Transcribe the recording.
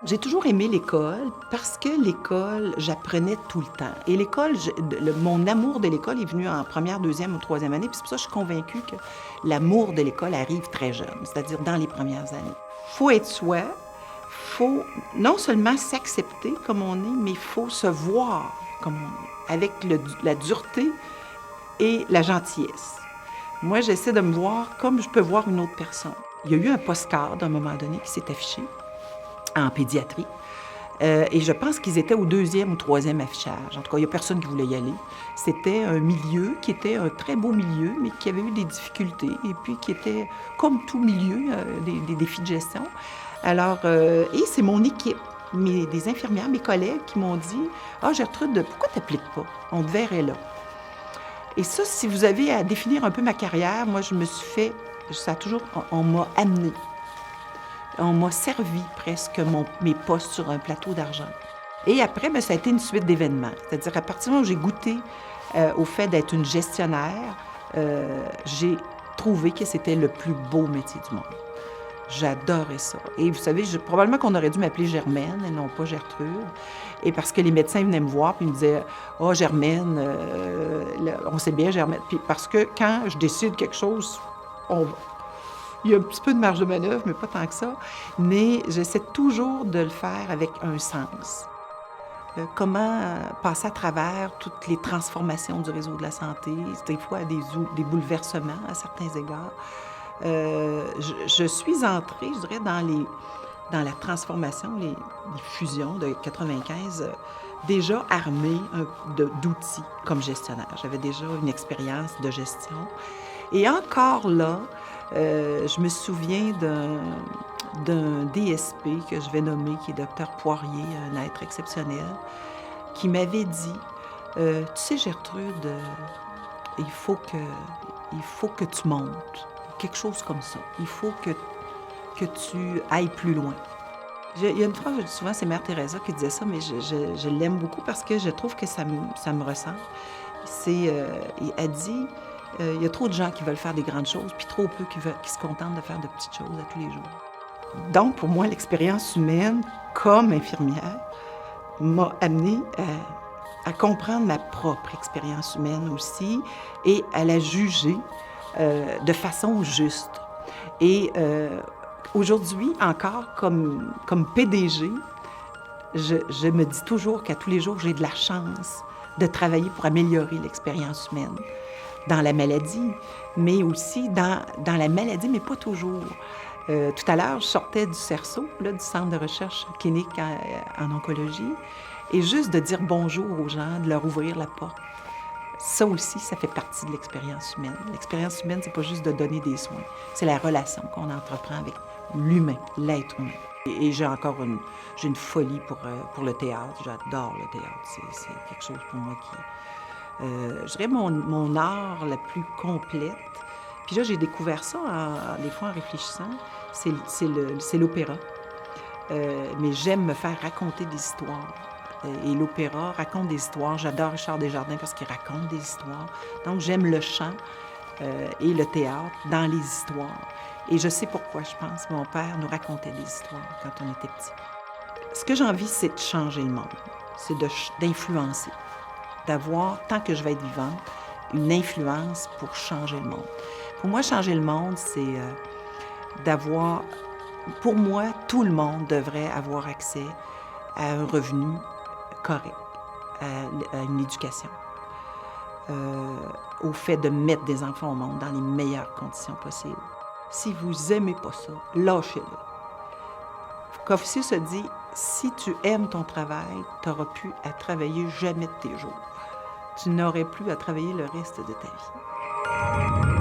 J'ai toujours aimé l'école parce que l'école, j'apprenais tout le temps. Et l'école, mon amour de l'école est venu en première, deuxième ou troisième année. Puis c'est pour ça que je suis convaincue que l'amour de l'école arrive très jeune, c'est-à-dire dans les premières années. Faut être soi, faut non seulement s'accepter comme on est, mais il faut se voir comme on est, avec la dureté et la gentillesse. Moi, j'essaie de me voir comme je peux voir une autre personne. Il y a eu un postcard à un moment donné qui s'est affiché en pédiatrie. Et je pense qu'ils étaient au deuxième ou troisième affichage. En tout cas, il n'y a personne qui voulait y aller. C'était un milieu qui était un très beau milieu, mais qui avait eu des difficultés et puis qui était, comme tout milieu, des défis de gestion. Alors, et c'est mon équipe, des infirmières, mes collègues qui m'ont dit « Ah, Gertrude, pourquoi tu n'appliques pas? On te verrait là. » Et ça, si vous avez à définir un peu ma carrière, moi, je me suis fait, ça a toujours, on m'a amené. On m'a servi presque mes postes sur un plateau d'argent. Et après, bien, ça a été une suite d'événements. C'est-à-dire qu'à partir du moment où j'ai goûté au fait d'être une gestionnaire, j'ai trouvé que c'était le plus beau métier du monde. J'adorais ça. Et vous savez, probablement qu'on aurait dû m'appeler Germaine et non pas Gertrude. Et parce que les médecins venaient me voir et me disaient « Ah, oh, Germaine, on sait bien Germaine. » Puis parce que quand je décide quelque chose, il y a un petit peu de marge de manœuvre, mais pas tant que ça. Mais j'essaie toujours de le faire avec un sens. Comment passer à travers toutes les transformations du réseau de la santé, des fois des bouleversements à certains égards. Je suis entrée, je dirais, dans la transformation, les fusions de 95, déjà armée d'outils comme gestionnaire. J'avais déjà une expérience de gestion. Et encore là, je me souviens d'un DSP que je vais nommer, qui est Dr Poirier, un être exceptionnel, qui m'avait dit Tu sais, Gertrude, il faut que tu montes. Quelque chose comme ça. Il faut que tu ailles plus loin. Il y a une phrase, je dis souvent, c'est Mère Teresa qui disait ça, mais je l'aime beaucoup parce que je trouve que ça me ressemble. Elle dit il y a trop de gens qui veulent faire des grandes choses, puis trop peu qui se contentent de faire de petites choses à tous les jours. Donc, pour moi, l'expérience humaine, comme infirmière, m'a amenée à comprendre ma propre expérience humaine aussi et à la juger de façon juste. Et aujourd'hui, encore, comme PDG, je me dis toujours qu'à tous les jours, j'ai de la chance de travailler pour améliorer l'expérience humaine dans la maladie, mais aussi dans la maladie, mais pas toujours. Tout à l'heure, je sortais du CERSO, là, du Centre de recherche clinique en oncologie, et juste de dire bonjour aux gens, de leur ouvrir la porte, ça aussi, ça fait partie de l'expérience humaine. L'expérience humaine, c'est pas juste de donner des soins, c'est la relation qu'on entreprend avec l'humain, l'être humain. Et j'ai une folie pour le théâtre. J'adore le théâtre. C'est quelque chose pour moi qui je dirais mon art la plus complète. Puis là, j'ai découvert ça, des fois en réfléchissant, c'est l'opéra. Mais j'aime me faire raconter des histoires. Et l'opéra raconte des histoires. J'adore Richard Desjardins parce qu'il raconte des histoires. Donc, j'aime le chant et le théâtre dans les histoires. Et je sais pourquoi, je pense. Mon père nous racontait des histoires quand on était petits. Ce que j'ai envie, c'est de changer le monde. C'est d'influencer. D'avoir, tant que je vais être vivante, une influence pour changer le monde. Pour moi, changer le monde, c'est d'avoir... Pour moi, tout le monde devrait avoir accès à un revenu correct, à une éducation, au fait de mettre des enfants au monde dans les meilleures conditions possibles. Si vous n'aimez pas ça, lâchez-le. Confucius a dit, si tu aimes ton travail, tu n'auras plus à travailler jamais de tes jours. Tu n'aurais plus à travailler le reste de ta vie.